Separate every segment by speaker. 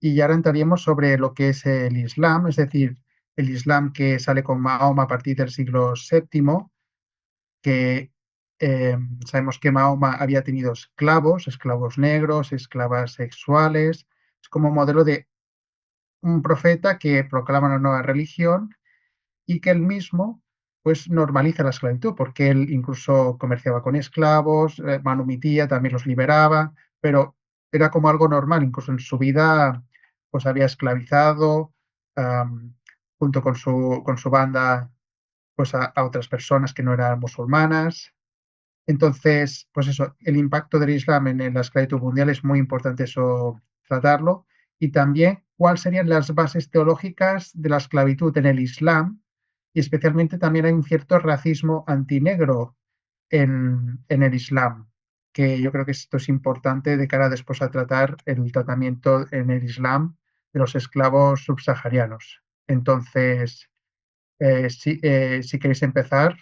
Speaker 1: y ahora entraríamos sobre lo que es el Islam, es decir, el Islam que sale con Mahoma a partir del siglo VII, que sabemos que Mahoma había tenido esclavos, esclavos negros, esclavas sexuales, es como modelo de un profeta que proclama una nueva religión y que él mismo pues normaliza la esclavitud, porque él incluso comerciaba con esclavos, manumitía, también los liberaba, pero era como algo normal, incluso en su vida pues había esclavizado junto con su banda pues a otras personas que no eran musulmanas. Entonces, pues eso, el impacto del Islam en la esclavitud mundial es muy importante eso tratarlo. Y también cuáles serían las bases teológicas de la esclavitud en el Islam. Y especialmente también hay un cierto racismo antinegro en el Islam, que yo creo que esto es importante de cara después a tratar el tratamiento en el Islam de los esclavos subsaharianos. Entonces, si queréis empezar,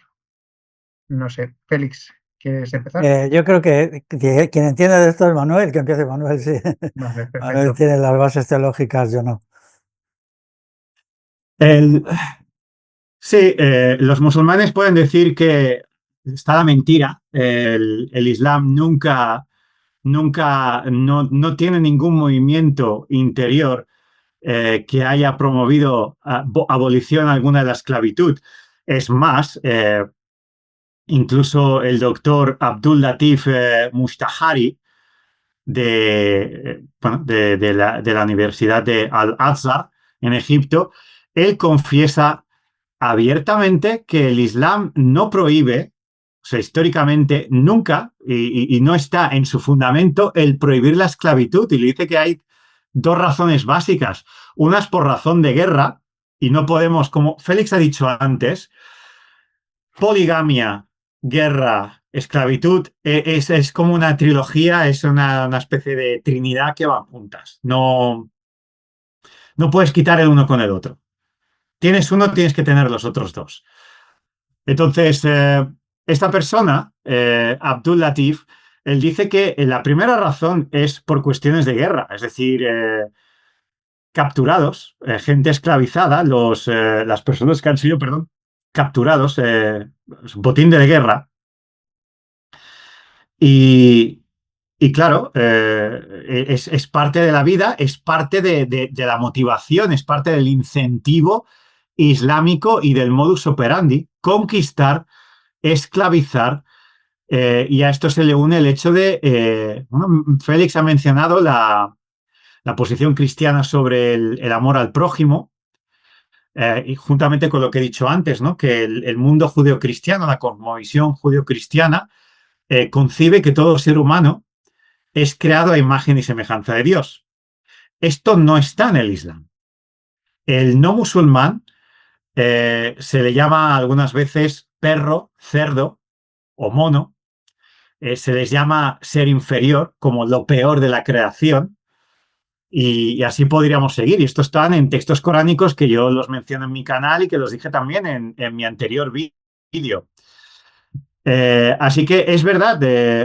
Speaker 1: no sé, Félix, ¿quieres empezar?
Speaker 2: Yo creo que quien entiende de esto es Manuel, que empiece Manuel, sí.
Speaker 1: Vale,
Speaker 2: Manuel
Speaker 1: perfecto.
Speaker 2: tiene las bases teológicas, yo no.
Speaker 3: El, sí, los musulmanes pueden decir que está la mentira. El Islam no tiene ningún movimiento interior que haya promovido abolición alguna de la esclavitud. Es más, incluso el doctor Abdul Latif Mustahari de la Universidad de Al-Azhar en Egipto, él confiesa abiertamente que el Islam no prohíbe, o sea, históricamente nunca, y no está en su fundamento el prohibir la esclavitud, y le dice que hay dos razones básicas. Una es por razón de guerra, y no podemos, como Félix ha dicho antes, poligamia, guerra, esclavitud, es como una trilogía, es una especie de trinidad que van juntas. No puedes quitar el uno con el otro. Tienes uno, tienes que tener los otros dos. Entonces, esta persona, Abdul Latif, él dice que la primera razón es por cuestiones de guerra, es decir, capturados, gente esclavizada, las personas que han sido, perdón, capturados, botín de guerra. Y claro, es parte de la vida, es parte de la motivación, es parte del incentivo islámico y del modus operandi, conquistar, esclavizar, y a esto se le une el hecho de, bueno, Félix ha mencionado la posición cristiana sobre el amor al prójimo, y juntamente con lo que he dicho antes, ¿no? Que el mundo judeocristiano, la cosmovisión judeocristiana, concibe que todo ser humano es creado a imagen y semejanza de Dios. Esto no está en el Islam. El no musulmán se le llama algunas veces perro, cerdo o mono. Se les llama ser inferior como lo peor de la creación. Y así podríamos seguir. Y esto están en textos coránicos que yo los menciono en mi canal y que los dije también en mi anterior vídeo. Así que es verdad,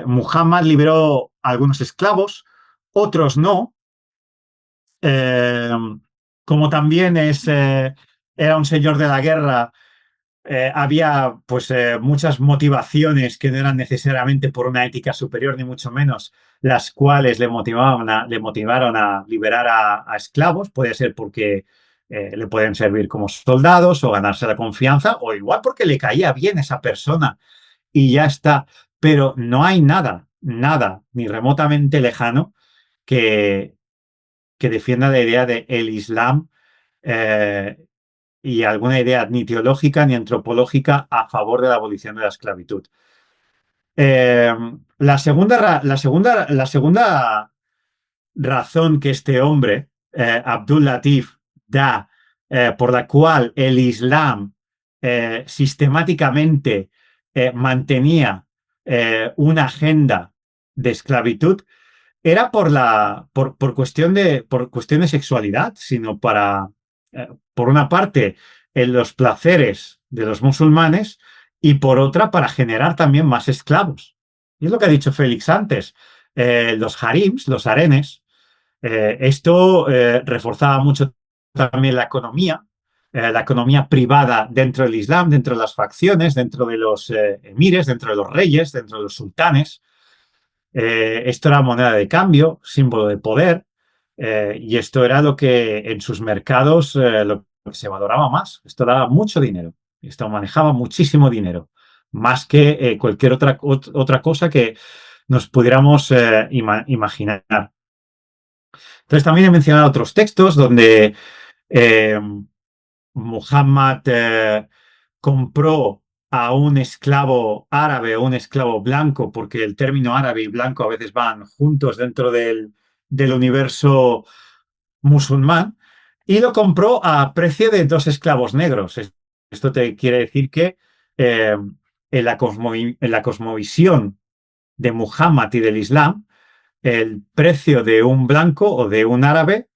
Speaker 3: Muhammad liberó a algunos esclavos, otros no. Como también era un señor de la guerra, había pues muchas motivaciones que no eran necesariamente por una ética superior, ni mucho menos, las cuales le motivaron a liberar a esclavos. Puede ser porque le pueden servir como soldados o ganarse la confianza, o igual porque le caía bien esa persona y ya está. Pero no hay nada, ni remotamente lejano que defienda la idea de el Islam y alguna idea ni teológica ni antropológica a favor de la abolición de la esclavitud. La segunda razón que este hombre, Abdul Latif, da por la cual el Islam sistemáticamente mantenía una agenda de esclavitud era por cuestión por cuestión de sexualidad, sino por una parte, en los placeres de los musulmanes y por otra, para generar también más esclavos. Y es lo que ha dicho Félix antes. Los harims, los harenes, Esto reforzaba mucho también la economía privada dentro del Islam, dentro de las facciones, dentro de los emires, dentro de los reyes, dentro de los sultanes. Esto era moneda de cambio, símbolo de poder, y esto era lo que en sus mercados lo que se valoraba más. Esto daba mucho dinero, esto manejaba muchísimo dinero, más que cualquier otra cosa que nos pudiéramos imaginar. Entonces también he mencionado otros textos donde eh, Muhammad compró a un esclavo árabe o un esclavo blanco, porque el término árabe y blanco a veces van juntos dentro del universo musulmán, y lo compró a precio de 2 esclavos negros. Esto te quiere decir que en la cosmovisión de Muhammad y del Islam, el precio de un blanco o de un árabe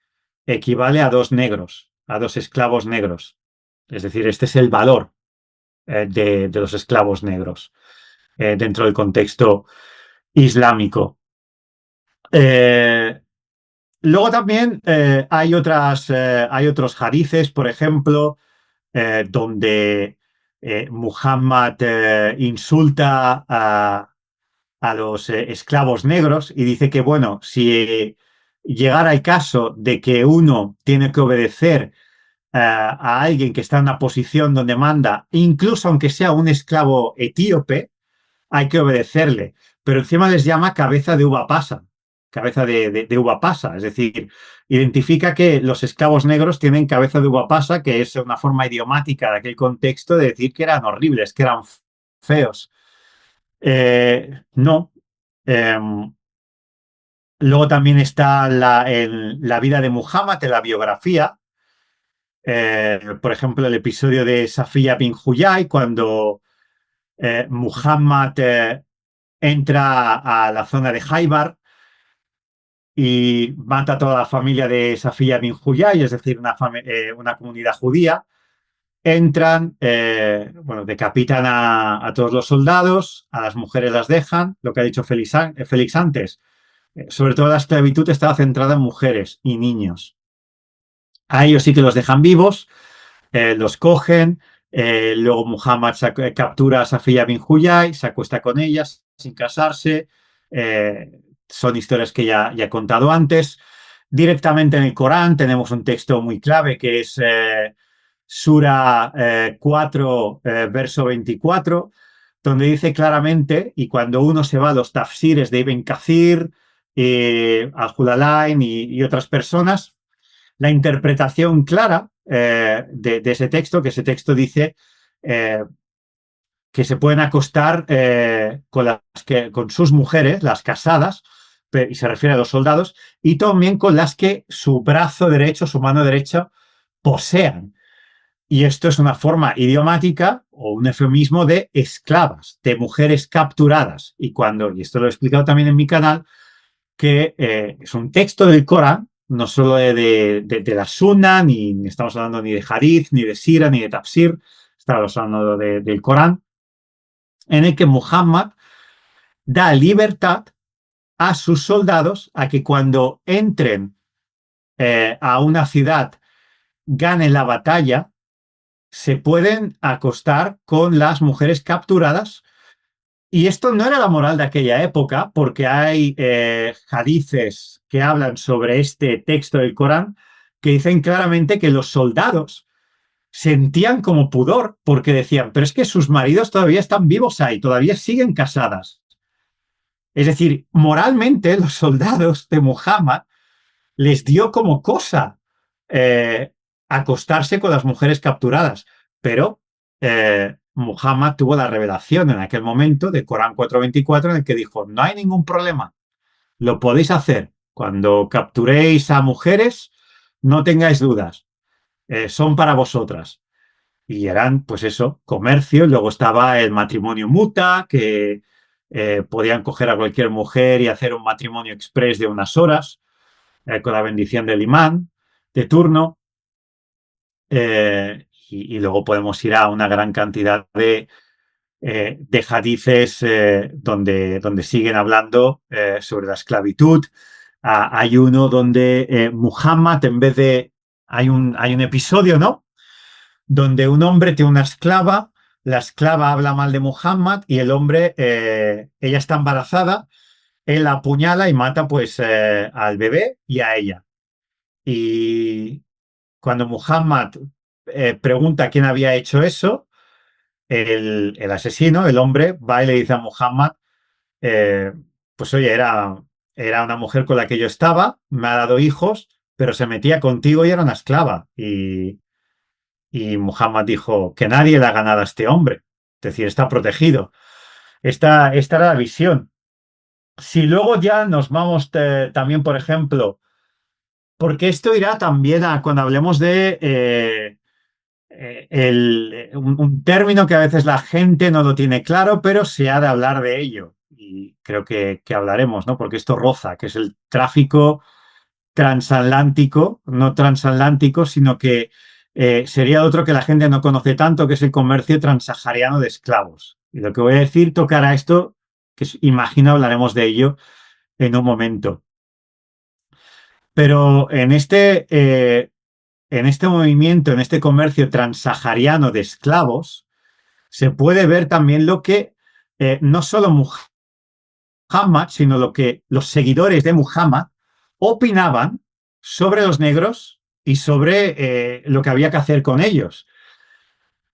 Speaker 3: equivale a 2 negros, a 2 esclavos negros. Es decir, este es el valor de los esclavos negros dentro del contexto islámico. Luego también hay otros hadices, por ejemplo, donde Muhammad insulta a los esclavos negros y dice que, bueno, si llegara el caso de que uno tiene que obedecer a alguien que está en una posición donde manda, incluso aunque sea un esclavo etíope, hay que obedecerle. Pero encima les llama cabeza de uva pasa, cabeza de uva pasa. Es decir, identifica que los esclavos negros tienen cabeza de uva pasa, que es una forma idiomática de aquel contexto de decir que eran horribles, que eran feos. No. Luego también está la vida de Muhammad, en la biografía. Por ejemplo, el episodio de Safiya bin Huyay, cuando Muhammad entra a la zona de Khaybar y mata a toda la familia de Safiya bin Huyay, es decir, una comunidad judía. Entran, decapitan a todos los soldados, a las mujeres las dejan, lo que ha dicho Félix antes. Sobre todo la esclavitud estaba centrada en mujeres y niños. A ellos sí que los dejan vivos, los cogen, luego Muhammad captura a Safiya bin Huyay, se acuesta con ellas sin casarse. Son historias que ya he contado antes. Directamente en el Corán tenemos un texto muy clave que es Sura 4, verso 24, donde dice claramente, y cuando uno se va a los tafsires de Ibn Kathir, Al-Jalalain y otras personas, la interpretación clara de ese texto, que ese texto dice que se pueden acostar con sus mujeres, las casadas, y se refiere a los soldados, y también con las que su brazo derecho, su mano derecha, posean. Y esto es una forma idiomática o un eufemismo de esclavas, de mujeres capturadas. Y esto lo he explicado también en mi canal, que es un texto del Corán, no solo de la Sunna, ni estamos hablando ni de Hadith, ni de Sira, ni de Tafsir, estamos hablando del Corán, en el que Muhammad da libertad a sus soldados a que cuando entren a una ciudad, ganen la batalla, se pueden acostar con las mujeres capturadas. Y esto no era la moral de aquella época, porque hay hadices que hablan sobre este texto del Corán que dicen claramente que los soldados sentían como pudor porque decían, pero es que sus maridos todavía están vivos ahí, todavía siguen casadas. Es decir, moralmente los soldados de Muhammad les dio como cosa acostarse con las mujeres capturadas, pero Muhammad tuvo la revelación en aquel momento de Corán 4:24 en el que dijo, no hay ningún problema, lo podéis hacer. Cuando capturéis a mujeres, no tengáis dudas, son para vosotras. Y eran, pues eso, comercio. Luego estaba el matrimonio muta, que podían coger a cualquier mujer y hacer un matrimonio express de unas horas, con la bendición del imán de turno. Y luego podemos ir a una gran cantidad de hadices donde siguen hablando sobre la esclavitud, Hay uno donde Muhammad, en vez de... hay un episodio, ¿no? Donde un hombre tiene una esclava, la esclava habla mal de Muhammad y el hombre, ella está embarazada, él la apuñala y mata pues al bebé y a ella. Y cuando Muhammad pregunta quién había hecho eso, el asesino, el hombre, va y le dice a Muhammad, eh, pues oye, era una mujer con la que yo estaba, me ha dado hijos, pero se metía contigo y era una esclava. Y Muhammad dijo que nadie le ha ganado a este hombre. Es decir, está protegido. Esta era la visión. Si luego ya nos vamos también, por ejemplo, porque esto irá también a cuando hablemos de un término que a veces la gente no lo tiene claro, pero se ha de hablar de ello. Y creo que hablaremos, ¿no? Porque esto roza, que es el tráfico transatlántico, no transatlántico, sino que sería otro que la gente no conoce tanto, que es el comercio transsahariano de esclavos. Y lo que voy a decir tocará esto, que imagino hablaremos de ello en un momento. Pero en este movimiento, en este comercio transsahariano de esclavos, se puede ver también lo que no solo Muhammad, sino lo que los seguidores de Muhammad opinaban sobre los negros y sobre lo que había que hacer con ellos.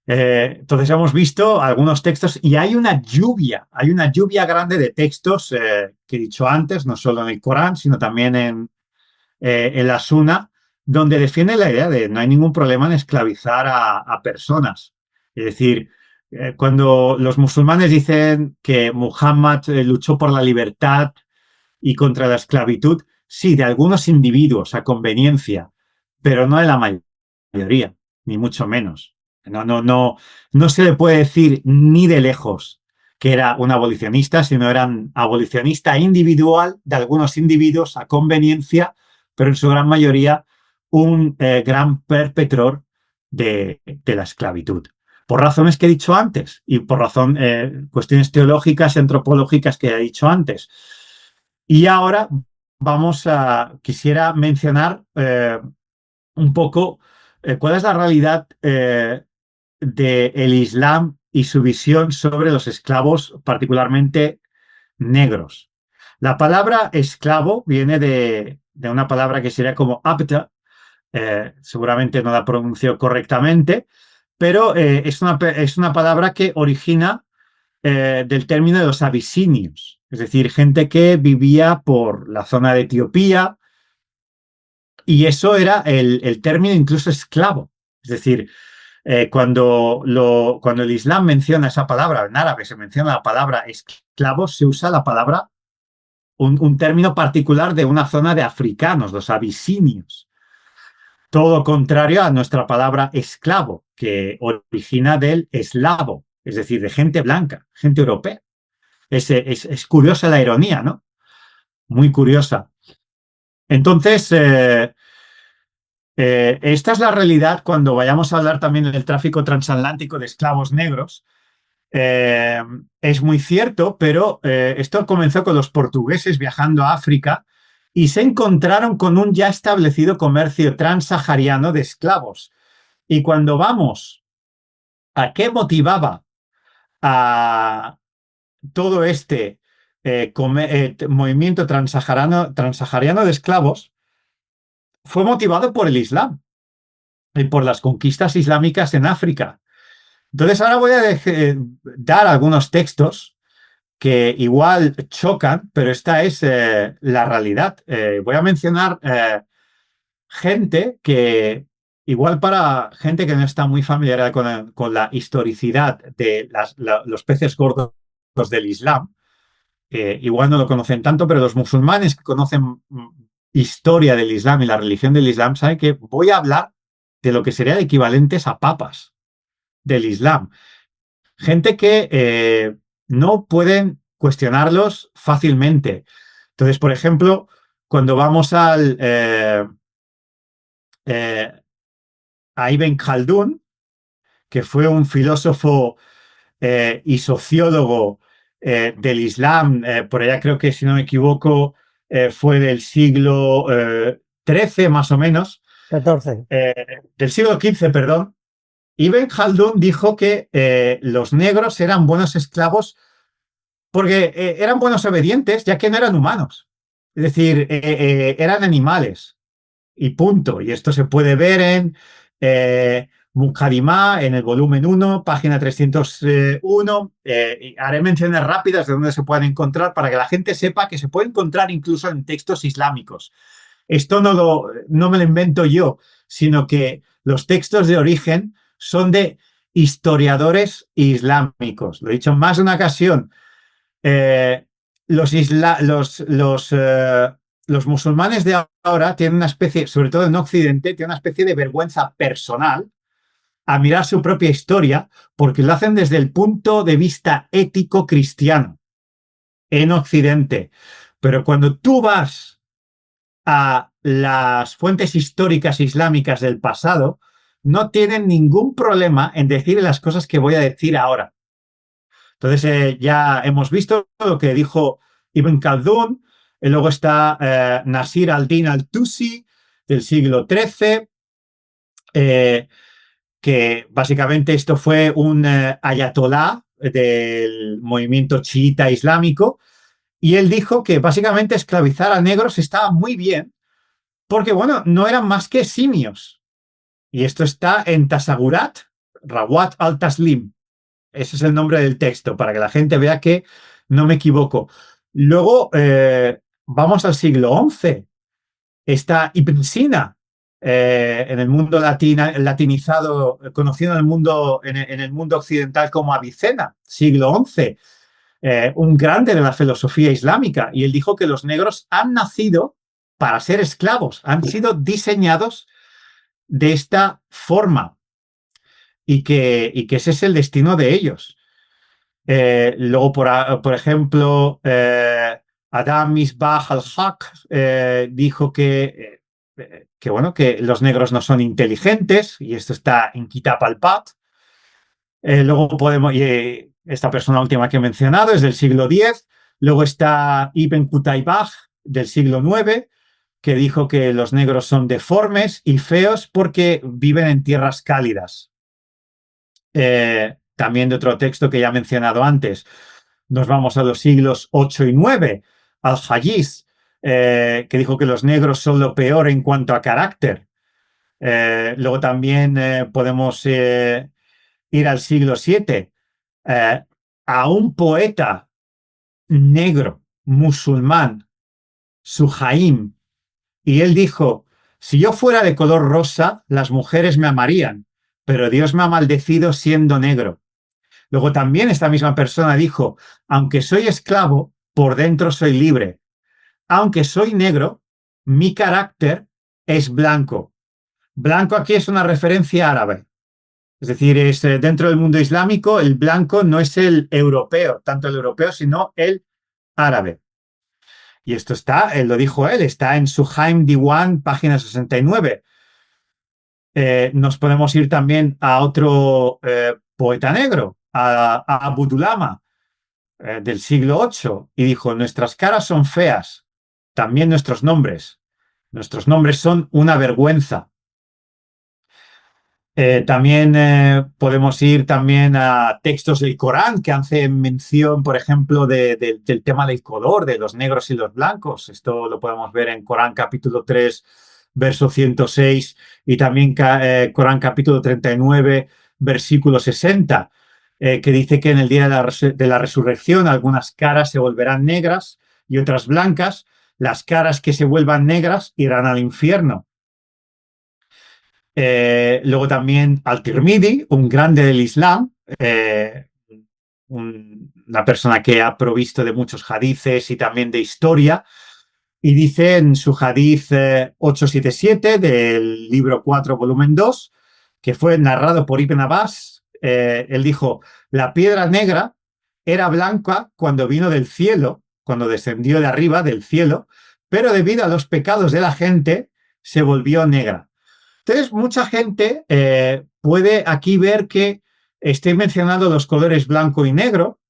Speaker 3: Entonces hemos visto algunos textos y hay una lluvia grande de textos que he dicho antes, no solo en el Corán, sino también en la Sunna, donde defiende la idea de no hay ningún problema en esclavizar a personas. Es decir, cuando los musulmanes dicen que Muhammad luchó por la libertad y contra la esclavitud, sí, de algunos individuos a conveniencia, pero no de la mayoría, ni mucho menos. No se le puede decir ni de lejos que era un abolicionista, sino eran abolicionista individual de algunos individuos a conveniencia, pero en su gran mayoría un gran perpetror de la esclavitud. Por razones que he dicho antes y por cuestiones teológicas y antropológicas que he dicho antes. Y ahora quisiera mencionar un poco cuál es la realidad del Islam y su visión sobre los esclavos, particularmente negros. La palabra esclavo viene de una palabra que sería como abda, seguramente no la pronuncio correctamente, pero es una palabra que origina del término de los abisinios, es decir, gente que vivía por la zona de Etiopía, y eso era el término incluso esclavo. Es decir, cuando el Islam menciona esa palabra, en árabe se menciona la palabra esclavo, se usa la palabra, un término particular de una zona de africanos, los abisinios. Todo lo contrario a nuestra palabra esclavo, que origina del eslavo, es decir, de gente blanca, gente europea. Es curiosa la ironía, ¿no? Muy curiosa. Entonces, esta es la realidad cuando vayamos a hablar también del tráfico transatlántico de esclavos negros. Es muy cierto, pero esto comenzó con los portugueses viajando a África y se encontraron con un ya establecido comercio transsahariano de esclavos. Y cuando vamos a qué motivaba a todo este movimiento transsahariano de esclavos, fue motivado por el Islam y por las conquistas islámicas en África. Entonces ahora voy a dar algunos textos que igual chocan, pero esta es la realidad. Voy a mencionar gente que, igual para gente que no está muy familiar con la historicidad de los peces gordos del Islam, igual no lo conocen tanto, pero los musulmanes que conocen historia del Islam y la religión del Islam saben que voy a hablar de lo que serían equivalentes a papas del Islam. Gente que no pueden cuestionarlos fácilmente. Entonces, por ejemplo, cuando vamos a Ibn Khaldun, que fue un filósofo y sociólogo del Islam, por allá creo que, si no me equivoco, fue del siglo XIII más o menos,
Speaker 2: 14.
Speaker 3: del siglo XV, perdón. Ibn Khaldun dijo que los negros eran buenos esclavos porque eran buenos obedientes, ya que no eran humanos. Es decir, eran animales. Y punto. Y esto se puede ver en Muqaddimah, en el volumen 1, página 301. Y haré menciones rápidas de dónde se pueden encontrar para que la gente sepa que se puede encontrar incluso en textos islámicos. Esto no me lo invento yo, sino que los textos de origen son de historiadores islámicos. Lo he dicho en más de una ocasión. Los musulmanes de ahora tienen una especie, sobre todo en Occidente, tienen una especie de vergüenza personal a mirar su propia historia porque lo hacen desde el punto de vista ético cristiano en Occidente. Pero cuando tú vas a las fuentes históricas islámicas del pasado, no tienen ningún problema en decir las cosas que voy a decir ahora. Entonces, ya hemos visto lo que dijo Ibn Khaldun, luego está Nasir al-Din al-Tusi, del siglo XIII, que básicamente esto fue un ayatolá del movimiento chiita islámico, y él dijo que básicamente esclavizar a negros estaba muy bien, porque, bueno, no eran más que simios. Y esto está en Tasagurat, Rawat al-Taslim. Ese es el nombre del texto, para que la gente vea que no me equivoco. Luego, vamos al siglo XI. Está Ibn Sina, en el mundo latinizado, conocido en el mundo occidental como Avicena, siglo XI, un grande de la filosofía islámica. Y él dijo que los negros han nacido para ser esclavos, han sido diseñados de esta forma y que ese es el destino de ellos. Luego, por ejemplo, Adam Misbah al-Haq dijo bueno, que los negros no son inteligentes, y esto está en Kitab al-Pat. Luego podemos, esta persona última que he mencionado es del siglo X. Luego está Ibn Qutaybah, del siglo IX, que dijo que los negros son deformes y feos porque viven en tierras cálidas. También de otro texto que ya he mencionado antes. Nos vamos a los siglos 8 y 9. Al-Hajiz, que dijo que los negros son lo peor en cuanto a carácter. Luego también podemos ir al siglo 7, a un poeta negro, musulmán, Suhaim, y él dijo: si yo fuera de color rosa, las mujeres me amarían, pero Dios me ha maldecido siendo negro. Luego también esta misma persona dijo: aunque soy esclavo, por dentro soy libre. Aunque soy negro, mi carácter es blanco. Blanco aquí es una referencia árabe. Es decir, es dentro del mundo islámico, el blanco no es el europeo, tanto el europeo, sino el árabe. Y esto está, lo dijo él, está en Suhaim Diwan, página 69. Nos podemos ir también a otro poeta negro, a Abudulama, del siglo VIII, y dijo: nuestras caras son feas, también nuestros nombres. Nuestros nombres son una vergüenza. También podemos ir también a textos del Corán que hacen mención, por ejemplo, del tema del color, de los negros y los blancos. Esto lo podemos ver en Corán capítulo 3, verso 106, y también Corán capítulo 39, versículo 60, que dice que en el día de la resurrección algunas caras se volverán negras y otras blancas. Las caras que se vuelvan negras irán al infierno. Luego también Al-Tirmidhi, un grande del Islam, una persona que ha provisto de muchos hadices y también de historia, y dice en su hadith 877 del libro 4, volumen 2, que fue narrado por Ibn Abbas, él dijo: la piedra negra era blanca cuando vino del cielo, cuando descendió de arriba del cielo, pero debido a los pecados de la gente se volvió negra. Entonces, mucha gente puede aquí ver que estoy mencionando los colores blanco y negro,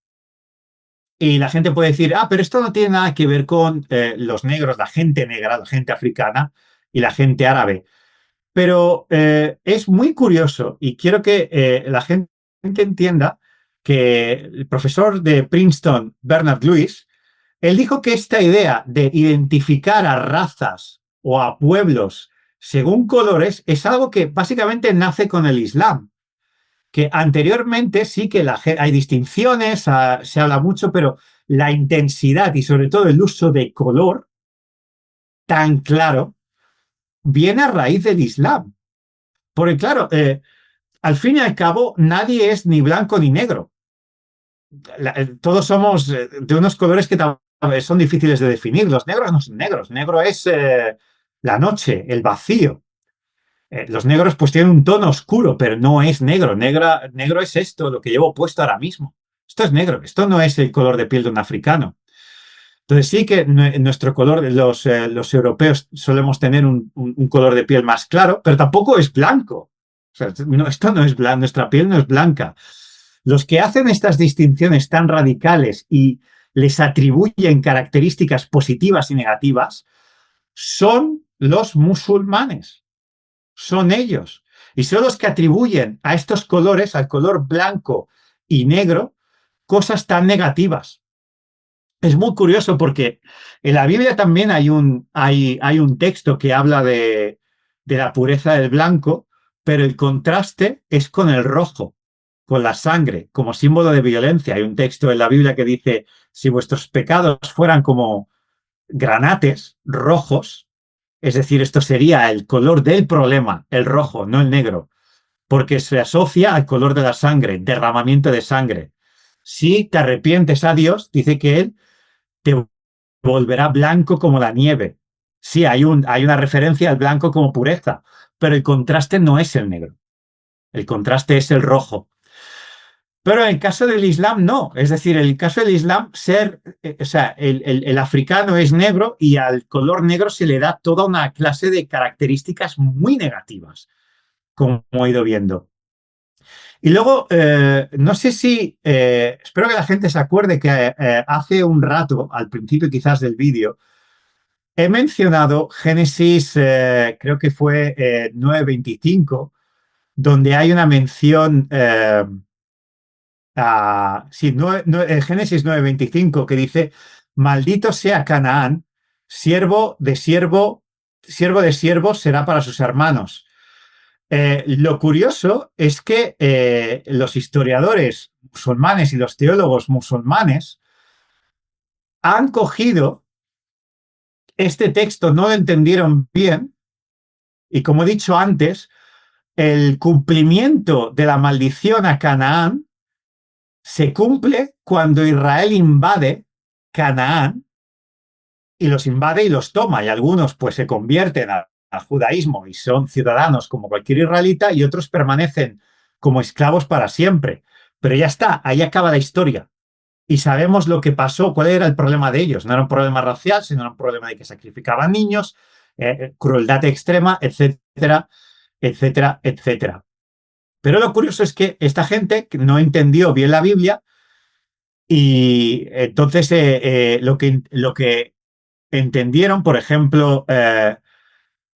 Speaker 3: Y la gente puede decir, pero esto no tiene nada que ver con los negros, la gente negra, la gente africana y la gente árabe. Pero es muy curioso y quiero que la gente entienda que el profesor de Princeton, Bernard Lewis, él dijo que esta idea de identificar a razas o a pueblos según colores es algo que básicamente nace con el Islam. Que anteriormente sí que hay distinciones, se habla mucho, pero la intensidad y sobre todo el uso de color tan claro viene a raíz del Islam. Porque claro, al fin y al cabo nadie es ni blanco ni negro. Todos somos de unos colores que son difíciles de definir. Los negros no son negros. Negro es la noche, el vacío. Los negros pues tienen un tono oscuro, pero no es negro. Negro es esto, lo que llevo puesto ahora mismo. Esto es negro, esto no es el color de piel de un africano. Entonces sí que nuestro color, los europeos solemos tener un color de piel más claro, pero tampoco es blanco. O sea, esto no es blanco, nuestra piel no es blanca. Los que hacen estas distinciones tan radicales y les atribuyen características positivas y negativas son los musulmanes. Son ellos. Y son los que atribuyen a estos colores, al color blanco y negro, cosas tan negativas. Es muy curioso porque en la Biblia también hay un texto que habla de la pureza del blanco, pero el contraste es con el rojo, con la sangre, como símbolo de violencia. Hay un texto en la Biblia que dice, si vuestros pecados fueran como granates rojos, es decir, esto sería el color del problema, el rojo, no el negro, porque se asocia al color de la sangre, derramamiento de sangre. Si te arrepientes a Dios, dice que Él te volverá blanco como la nieve. Sí, hay una referencia al blanco como pureza, pero el contraste no es el negro. El contraste es el rojo. Pero en el caso del Islam no. Es decir, en el caso del Islam, el africano es negro y al color negro se le da toda una clase de características muy negativas, como he ido viendo. Y luego, no sé si, espero que la gente se acuerde que hace un rato, al principio quizás del vídeo, he mencionado Génesis, creo que fue 9:25, donde hay una mención, Génesis 9:25, que dice, maldito sea Canaán, siervo de siervo será para sus hermanos. Lo curioso es que los historiadores musulmanes y los teólogos musulmanes han cogido este texto, no lo entendieron bien, y como he dicho antes, el cumplimiento de la maldición a Canaán se cumple cuando Israel invade Canaán y los invade y los toma, y algunos pues se convierten al judaísmo y son ciudadanos como cualquier israelita y otros permanecen como esclavos para siempre. Pero ya está, ahí acaba la historia. Y sabemos lo que pasó, cuál era el problema de ellos. No era un problema racial, sino era un problema de que sacrificaban niños, crueldad extrema, etcétera, etcétera, etcétera. Pero lo curioso es que esta gente no entendió bien la Biblia y entonces lo que entendieron, por ejemplo,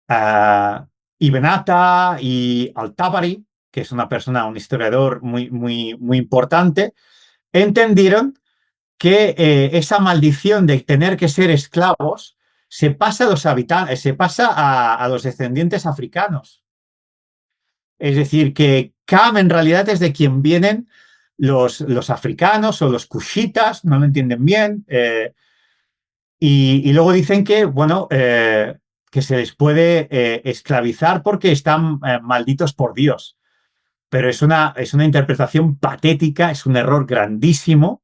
Speaker 3: Ibn Atta y Al-Tabari, que es un historiador muy, muy, muy importante, entendieron que esa maldición de tener que ser esclavos se pasa a los habitantes, se pasa a los descendientes africanos. Es decir, que Cam en realidad es de quien vienen los africanos o los cushitas, no lo entienden bien. Y luego dicen que, bueno, que se les puede esclavizar porque están malditos por Dios. Pero es una interpretación patética, es un error grandísimo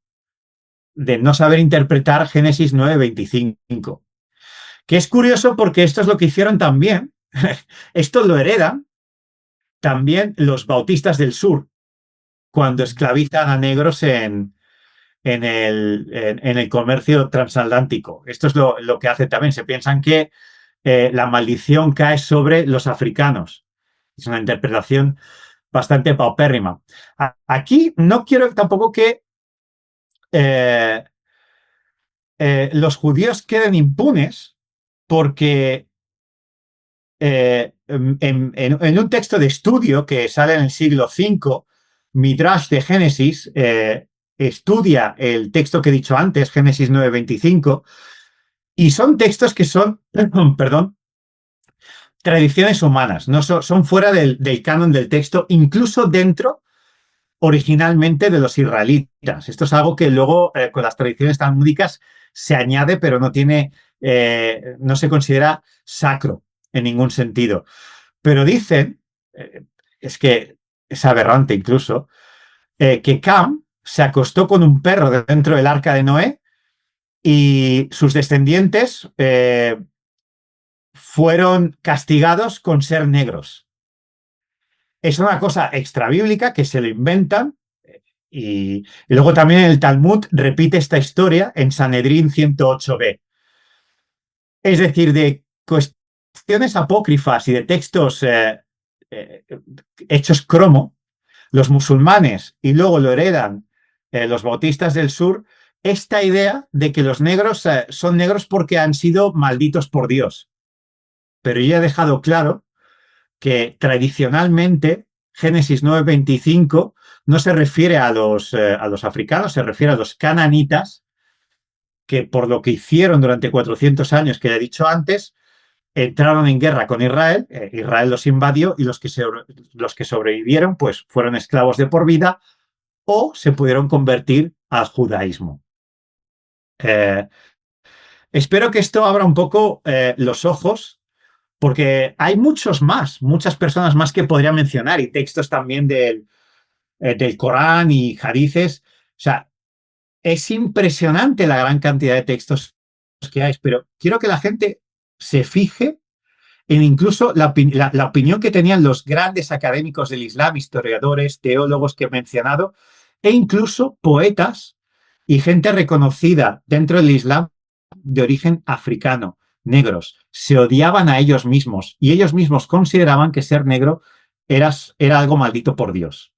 Speaker 3: de no saber interpretar Génesis 9:25. Que es curioso porque esto es lo que hicieron también. Esto lo heredan también los bautistas del sur, cuando esclavizan a negros en el comercio transatlántico. Esto es lo que hace también. Se piensan que la maldición cae sobre los africanos. Es una interpretación bastante paupérrima. Aquí no quiero tampoco que los judíos queden impunes porque en un texto de estudio que sale en el siglo V, Midrash de Génesis estudia el texto que he dicho antes, Génesis 9:25, y son textos que son, perdón, tradiciones humanas, no son fuera del canon del texto, incluso dentro originalmente de los israelitas. Esto es algo que luego con las tradiciones talmúdicas se añade, pero no se considera sacro en ningún sentido. Pero dicen, es que es aberrante incluso, que Cam se acostó con un perro dentro del arca de Noé y sus descendientes fueron castigados con ser negros. Es una cosa extrabíblica que se lo inventan y luego también el Talmud repite esta historia en Sanedrín 108b. Es decir, de cuestiones apócrifas y de textos hechos cromo, los musulmanes y luego lo heredan los bautistas del sur, esta idea de que los negros son negros porque han sido malditos por Dios. Pero yo he dejado claro que tradicionalmente Génesis 9:25 no se refiere a los africanos, se refiere a los cananitas, que por lo que hicieron durante 400 años, que he dicho antes, entraron en guerra con Israel, Israel los invadió y los que sobrevivieron pues fueron esclavos de por vida o se pudieron convertir al judaísmo. Espero que esto abra un poco los ojos, porque hay muchas personas más que podría mencionar y textos también del Corán y hadices. O sea, es impresionante la gran cantidad de textos que hay, pero quiero que la gente se fije en incluso la opinión que tenían los grandes académicos del Islam, historiadores, teólogos que he mencionado, e incluso poetas y gente reconocida dentro del Islam de origen africano, negros. Se odiaban a ellos mismos y ellos mismos consideraban que ser negro era algo maldito por Dios.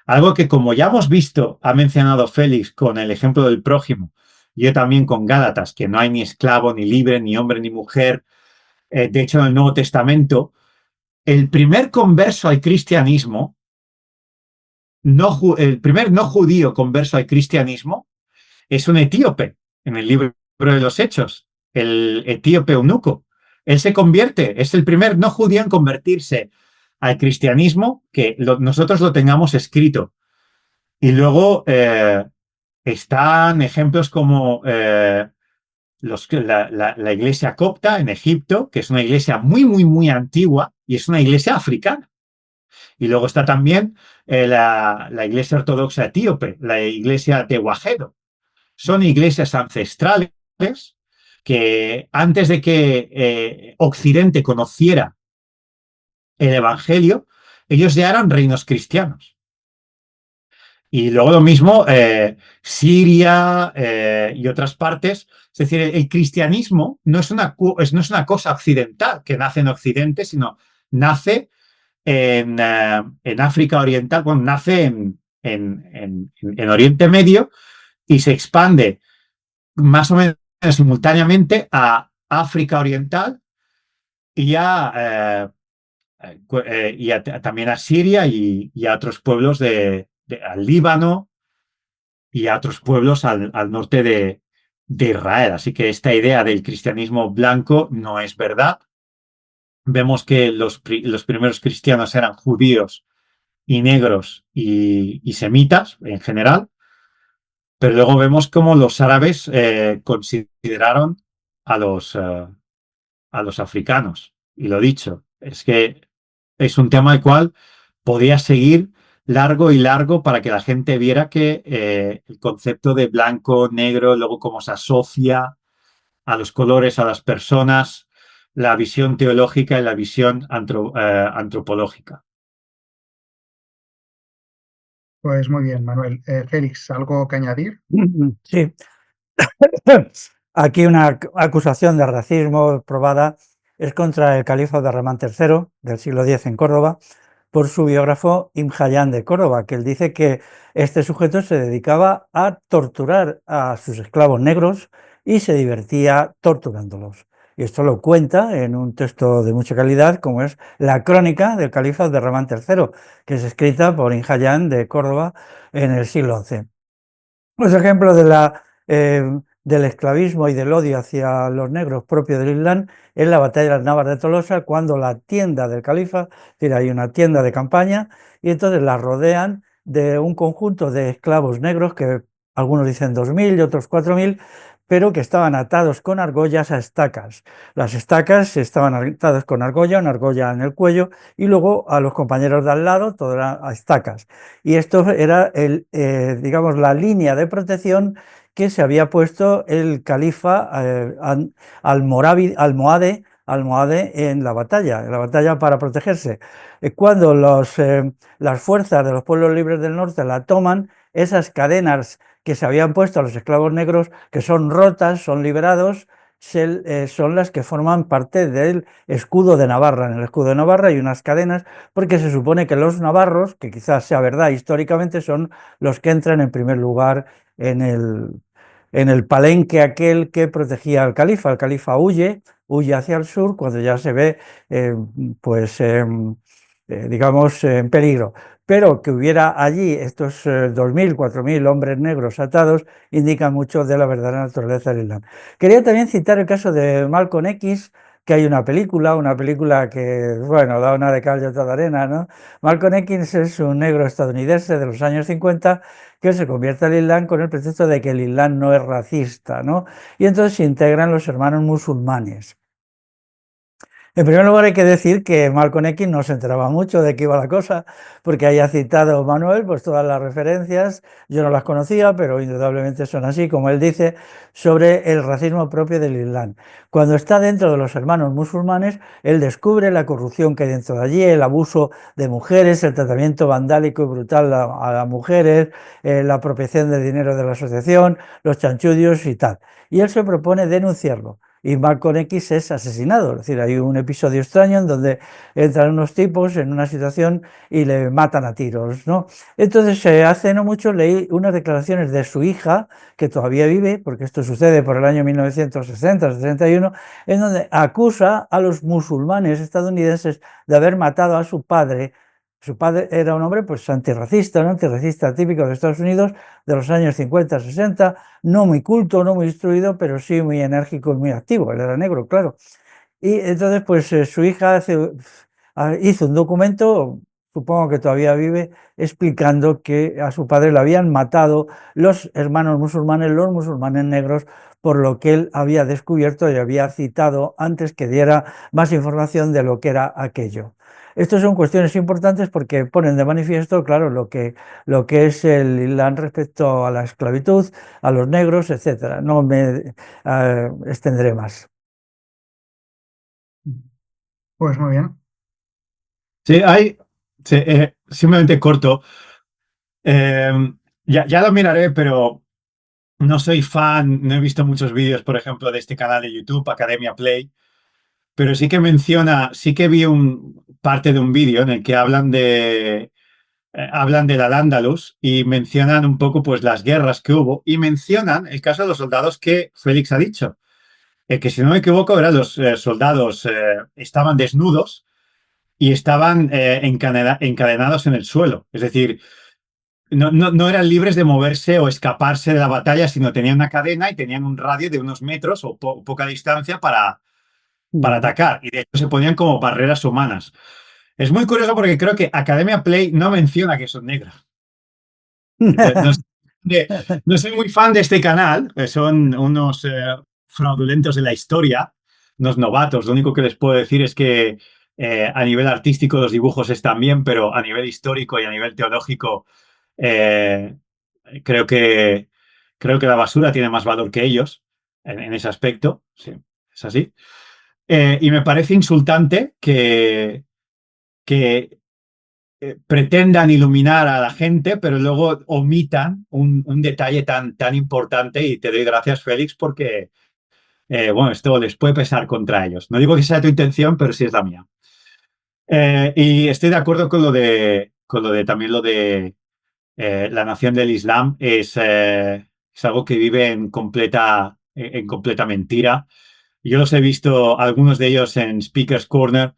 Speaker 3: Algo que, como ya hemos visto, ha mencionado Félix con el ejemplo del prójimo, yo también con Gálatas, que no hay ni esclavo, ni libre, ni hombre, ni mujer. De hecho, en el Nuevo Testamento, el primer converso al cristianismo, el primer no judío converso al cristianismo, es un etíope, en el libro de los Hechos, el etíope eunuco. Él se convierte, es el primer no judío en convertirse al cristianismo, que nosotros lo tengamos escrito. Y luego están ejemplos como la iglesia copta en Egipto, que es una iglesia muy, muy, muy antigua y es una iglesia africana. Y luego está también la iglesia ortodoxa etíope, la iglesia tehuajedo. Son iglesias ancestrales que antes de que Occidente conociera el Evangelio, ellos ya eran reinos cristianos. Y luego lo mismo, Siria y otras partes. Es decir, el cristianismo no es una cosa occidental que nace en Occidente, sino nace en África Oriental, bueno, nace en Oriente Medio y se expande más o menos simultáneamente a África Oriental y también a Siria y a otros pueblos al Líbano y a otros pueblos al norte de Israel. Así que esta idea del cristianismo blanco no es verdad. Vemos que los primeros cristianos eran judíos y negros y semitas en general, pero luego vemos cómo los árabes consideraron a los africanos. Y lo dicho, es que es un tema al cual podía seguir largo y largo para que la gente viera que el concepto de blanco, negro, luego cómo se asocia a los colores, a las personas, la visión teológica y la visión antropológica.
Speaker 1: Pues muy bien, Manuel. Félix, ¿algo que añadir?
Speaker 2: Sí. Aquí una acusación de racismo probada es contra el califa Abderramán III del siglo X en Córdoba, por su biógrafo Ibn Hayyan de Córdoba, que él dice que este sujeto se dedicaba a torturar a sus esclavos negros y se divertía torturándolos. Y esto lo cuenta en un texto de mucha calidad, como es la Crónica del Califa Abderramán III, que es escrita por Ibn Hayyan de Córdoba en el siglo XI. Los ejemplos del esclavismo y del odio hacia los negros propio del Islam es la batalla de las Navas de Tolosa, cuando la tienda del califa, es decir, hay una tienda de campaña, y entonces la rodean de un conjunto de esclavos negros, que algunos dicen 2000 y otros 4000, pero que estaban atados con argollas a estacas. Las estacas estaban atadas con argolla, una argolla en el cuello, y luego a los compañeros de al lado, todo era a estacas. Y esto era digamos, la línea de protección que se había puesto el califa almohade en la batalla para protegerse. Cuando las fuerzas de los pueblos libres del norte la toman, esas cadenas que se habían puesto a los esclavos negros, que son rotas, son liberados, son las que forman parte del escudo de Navarra. En el escudo de Navarra hay unas cadenas porque se supone que los navarros, que quizás sea verdad históricamente, son los que entran en primer lugar en el palenque aquel que protegía al califa. El califa huye hacia el sur cuando ya se ve, pues, digamos, en peligro. Pero que hubiera allí estos 2000, 4000 hombres negros atados indica mucho de la verdadera naturaleza del Islam. Quería también citar el caso de Malcolm X, que hay una película que, bueno, da una de cal y otra de arena, ¿no? Malcolm X es un negro estadounidense de los años 50 que se convierte al Islam con el pretexto de que el Islam no es racista, ¿no? Y entonces se integran los hermanos musulmanes. En primer lugar, hay que decir que Malcolm X no se enteraba mucho de qué iba la cosa, porque haya citado Manuel pues todas las referencias, yo no las conocía, pero indudablemente son así, como él dice, sobre el racismo propio del Islam. Cuando está dentro de los hermanos musulmanes, él descubre la corrupción que hay dentro de allí, el abuso de mujeres, el tratamiento vandálico y brutal a las mujeres, la apropiación de dinero de la asociación, los chanchullos y tal. Y él se propone denunciarlo. Y Malcolm X es asesinado. Es decir, hay un episodio extraño en donde entran unos tipos en una situación y le matan a tiros, ¿no? Entonces, hace no mucho leí unas declaraciones de su hija, que todavía vive, porque esto sucede por el año 1960-61, en donde acusa a los musulmanes estadounidenses de haber matado a su padre. Su padre era un hombre pues antirracista, ¿no? Antirracista típico de Estados Unidos de los años 50-60, no muy culto, no muy instruido, pero sí muy enérgico y muy activo. Él era negro, claro. Y entonces, pues su hija hizo un documento, supongo que todavía vive, explicando que a su padre le habían matado los hermanos musulmanes, los musulmanes negros, por lo que él había descubierto y había citado antes que diera más información de lo que era aquello. Estas son cuestiones importantes porque ponen de manifiesto, claro, lo que es el Islam respecto a la esclavitud, a los negros, etcétera. No me extenderé más.
Speaker 1: Pues muy bien.
Speaker 3: Sí, simplemente corto. Eh, ya lo miraré, pero no soy fan, no he visto muchos vídeos, por ejemplo, de este canal de YouTube, Academia Play, pero sí que menciona, sí que vi parte de un vídeo en el que hablan del Al-Ándalus y mencionan un poco pues las guerras que hubo y mencionan el caso de los soldados que Félix ha dicho. Que si no me equivoco, eran los soldados estaban desnudos y estaban encadenados en el suelo. Es decir, no eran libres de moverse o escaparse de la batalla, sino tenían una cadena y tenían un radio de unos metros o poca distancia para atacar. Y de hecho se ponían como barreras humanas. Es muy curioso porque creo que Academia Play no menciona que son negros. No, no soy muy fan de este canal, son unos fraudulentos de la historia, unos novatos. Lo único que les puedo decir es que a nivel artístico los dibujos están bien, pero a nivel histórico y a nivel teológico eh, creo que, creo que la basura tiene más valor que ellos en ese aspecto. Sí, es así. Y me parece insultante que pretendan iluminar a la gente, pero luego omitan un detalle tan importante y te doy gracias, Félix, porque, bueno, esto les puede pesar contra ellos. No digo que sea tu intención, pero sí es la mía. Y estoy de acuerdo con lo de también lo de la nación del Islam es algo que vive en completa mentira. Yo los he visto, algunos de ellos en Speaker's Corner.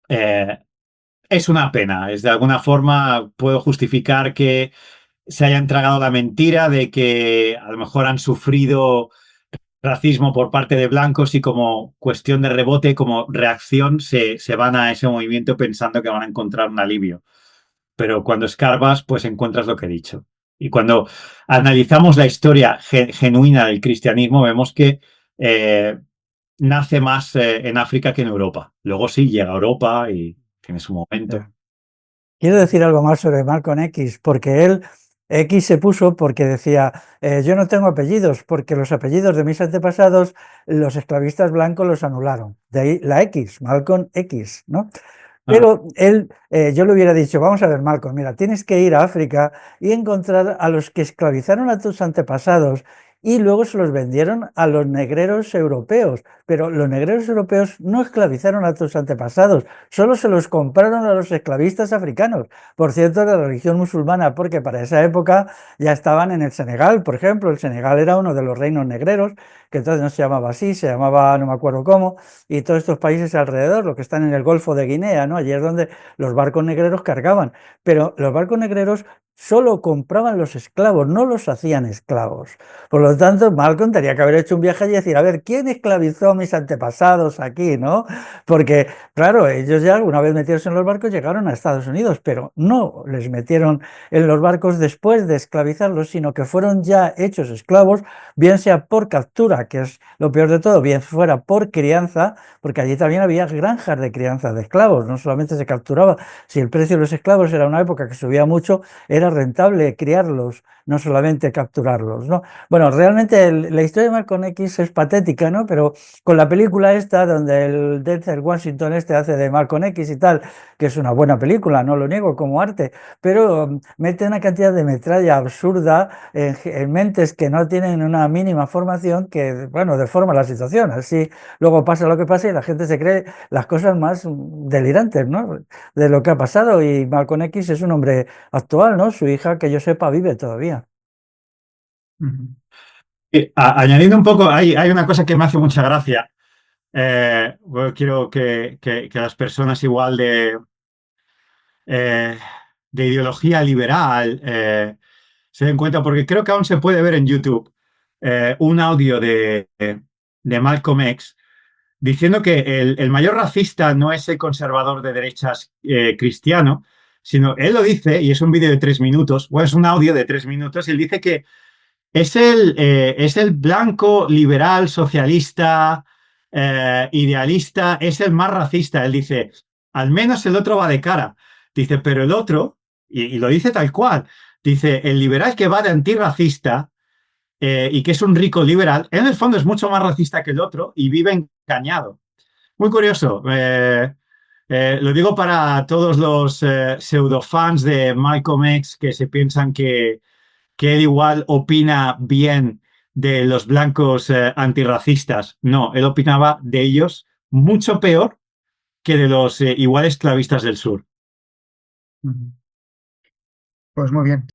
Speaker 3: Eh, es una pena. De alguna forma puedo justificar que se hayan tragado la mentira de que a lo mejor han sufrido racismo por parte de blancos y como cuestión de rebote, como reacción, se van a ese movimiento pensando que van a encontrar un alivio. Pero cuando escarbas, pues encuentras lo que he dicho. Y cuando analizamos la historia genuina del cristianismo, vemos que nace más en África que en Europa. Luego sí, llega a Europa y tiene su momento.
Speaker 2: Quiero decir algo más sobre Malcolm X, porque él, X se puso porque decía, yo no tengo apellidos, porque los apellidos de mis antepasados, los esclavistas blancos los anularon. De ahí la X, Malcolm X, ¿no? Pero él, yo le hubiera dicho, vamos a ver, Malcolm, mira, tienes que ir a África y encontrar a los que esclavizaron a tus antepasados y luego se los vendieron a los negreros europeos. Pero los negreros europeos no esclavizaron a tus antepasados, solo se los compraron a los esclavistas africanos. Por cierto, de la religión musulmana, porque para esa época ya estaban en el Senegal, por ejemplo. El Senegal era uno de los reinos negreros, que entonces no se llamaba así, se llamaba no me acuerdo cómo, y todos estos países alrededor, los que están en el Golfo de Guinea, ¿no? Allí es donde los barcos negreros cargaban. Pero los barcos negreros solo compraban los esclavos, no los hacían esclavos. Por lo tanto, Malcolm tenía que haber hecho un viaje allí y decir, a ver, ¿quién esclavizó a mis antepasados aquí, no? Porque, claro, ellos ya una vez metidos en los barcos llegaron a Estados Unidos, pero no les metieron en los barcos después de esclavizarlos, sino que fueron ya hechos esclavos, bien sea por captura, que es lo peor de todo, bien fuera por crianza, porque allí también había granjas de crianza de esclavos, no solamente se capturaba. Si el precio de los esclavos era una época que subía mucho, era rentable criarlos, no solamente capturarlos, ¿no? Bueno, realmente la historia de Malcolm X es patética, ¿no? Pero con la película esta, donde el Denzel Washington este hace de Malcolm X y tal, que es una buena película, no lo niego como arte, pero mete una cantidad de metralla absurda en mentes que no tienen una mínima formación que, bueno, deforma la situación. Así luego pasa lo que pasa y la gente se cree las cosas más delirantes, ¿no? De lo que ha pasado. Y Malcolm X es un hombre actual, ¿no? Su hija, que yo sepa, vive todavía.
Speaker 3: Añadiendo un poco, hay una cosa que me hace mucha gracia. Bueno, quiero que las personas igual de ideología liberal se den cuenta, porque creo que aún se puede ver en YouTube un audio de Malcolm X diciendo que el mayor racista no es el conservador de derechas cristiano, sino él lo dice, y es un vídeo de 3 minutos, o es un audio de 3 minutos, y él dice que es el blanco liberal socialista idealista, es el más racista. Él dice, al menos el otro va de cara. Dice, pero el otro, y lo dice tal cual, dice, el liberal que va de antirracista y que es un rico liberal, en el fondo es mucho más racista que el otro y vive engañado. Muy curioso. Lo digo para todos los pseudofans de Malcolm X que se piensan que él igual opina bien de los blancos antirracistas. No, él opinaba de ellos mucho peor que de los igual esclavistas del sur.
Speaker 1: Pues muy bien.